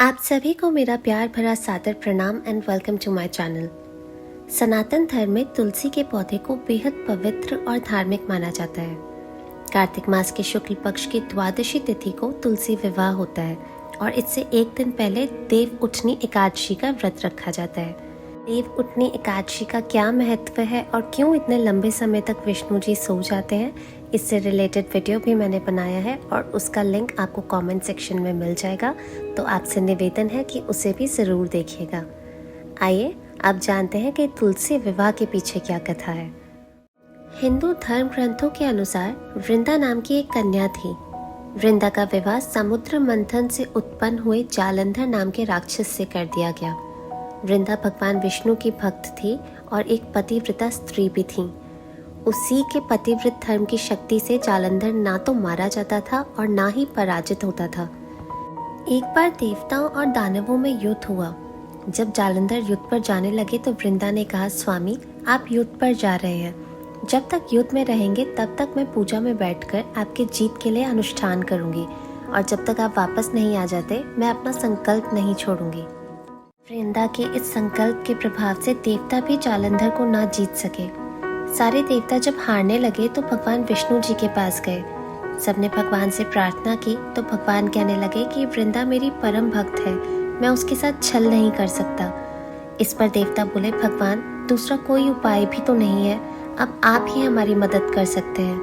आप सभी को मेरा प्यार भरा सादर प्रणाम and welcome to my channel. सनातन धर्म में तुलसी के पौधे को बेहद पवित्र और धार्मिक माना जाता है। कार्तिक मास के शुक्ल पक्ष की द्वादशी तिथि को तुलसी विवाह होता है और इससे एक दिन पहले देव उठनी एकादशी का व्रत रखा जाता है। देव उठनी एकादशी का क्या महत्व है और क्यों इतने लंबे समय तक विष्णु जी सो जाते हैं, इससे रिलेटेड वीडियो भी मैंने बनाया है और उसका लिंक आपको कमेंट सेक्शन में मिल जाएगा, तो आपसे निवेदन है कि उसे भी ज़रूर देखिएगा। आइए आप जानते हैं कि तुलसी विवाह के पीछे क्या कथा है। हिंदू धर्म ग्रंथों के अनुसार वृंदा नाम की एक कन्या थी। वृंदा का विवाह समुद्र मंथन से उत्पन्न हुए जालंधर नाम के राक्षस से कर दिया गया। वृंदा भगवान विष्णु की भक्त थी और एक पतिव्रता स्त्री भी थी। उसी के पतिव्रत धर्म की शक्ति से जालंधर ना तो मारा जाता था और ना ही पराजित होता था। एक बार देवताओं और दानवों में युद्ध हुआ। जब जालंधर युद्ध पर जाने लगे तो वृंदा ने कहा, स्वामी आप युद्ध पर जा रहे हैं, जब तक युद्ध में रहेंगे तब तक मैं पूजा में बैठकर आपके जीत के लिए अनुष्ठान करूंगी और जब तक आप वापस नहीं आ जाते मैं अपना संकल्प नहीं छोड़ूंगी। वृंदा के इस संकल्प के प्रभाव से देवता भी जालंधर को ना जीत सके। सारे देवता जब हारने लगे तो भगवान विष्णु जी के पास गए। सबने भगवान से प्रार्थना की तो भगवान कहने लगे कि वृंदा मेरी परम भक्त है, मैं उसके साथ छल नहीं कर सकता। इस पर देवता बोले, भगवान दूसरा कोई उपाय भी तो नहीं है, अब आप ही हमारी मदद कर सकते हैं।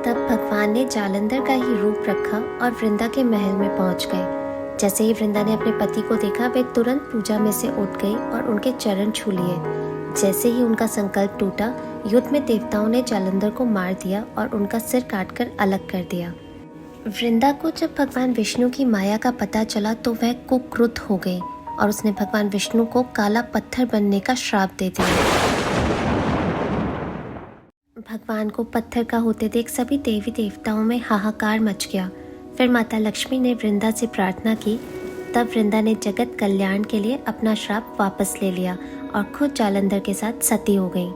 तब भगवान ने जालंधर का ही रूप रखा और वृंदा के महल में पहुंच गए। जैसे ही वृंदा ने अपने पति को देखा, वे तुरंत पूजा में से उठ गई और उनके चरण छू लिए। जैसे ही उनका संकल्प टूटा, युद्ध में देवताओं ने जालंधर को मार दिया और उनका सिर काटकर अलग कर दिया। वृंदा को जब भगवान विष्णु की माया का पता चला तो वह कुक्रुद्ध हो गई और उसने भगवान विष्णु को काला पत्थर बनने का श्राप दे दिया। भगवान को पत्थर का होते देख सभी देवी देवताओं में हाहाकार मच गया। फिर माता लक्ष्मी ने वृंदा से प्रार्थना की। तब वृंदा ने जगत कल्याण के लिए अपना श्राप वापस ले लिया और खुद जालंधर के साथ सती हो गई।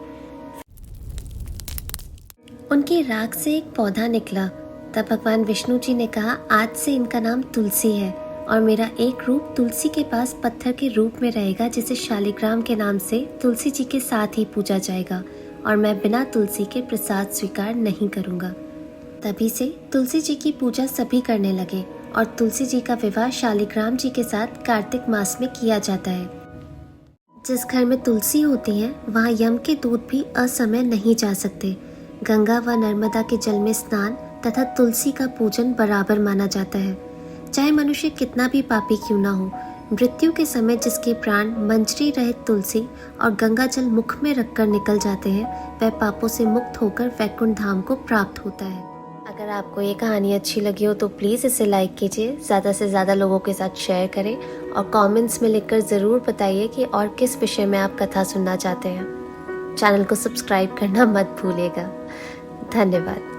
उनकी राख से एक पौधा निकला। तब भगवान विष्णु जी ने कहा, आज से इनका नाम तुलसी है और मेरा एक रूप तुलसी के पास पत्थर के रूप में रहेगा, जिसे शालिग्राम के नाम से तुलसी जी के साथ ही पूजा जाएगा और मैं बिना तुलसी के प्रसाद स्वीकार नहीं करूँगा। तभी से तुलसी जी की पूजा सभी करने लगे और तुलसी जी का विवाह शालिग्राम जी के साथ कार्तिक मास में किया जाता है। जिस घर में तुलसी होती है वहाँ यम के दूत भी असमय नहीं जा सकते। गंगा व नर्मदा के जल में स्नान तथा तुलसी का पूजन बराबर माना जाता है। चाहे मनुष्य कितना भी पापी क्यों ना हो, मृत्यु के समय जिसके प्राण मंजरी रहित तुलसी और गंगा जल मुख में रखकर निकल जाते हैं, वह पापों से मुक्त होकर वैकुंठ धाम को प्राप्त होता है। अगर आपको ये कहानी अच्छी लगी हो तो प्लीज़ इसे लाइक कीजिए, ज़्यादा से ज़्यादा लोगों के साथ शेयर करें और कमेंट्स में लिखकर ज़रूर बताइए कि और किस विषय में आप कथा सुनना चाहते हैं। चैनल को सब्सक्राइब करना मत भूलिएगा। धन्यवाद।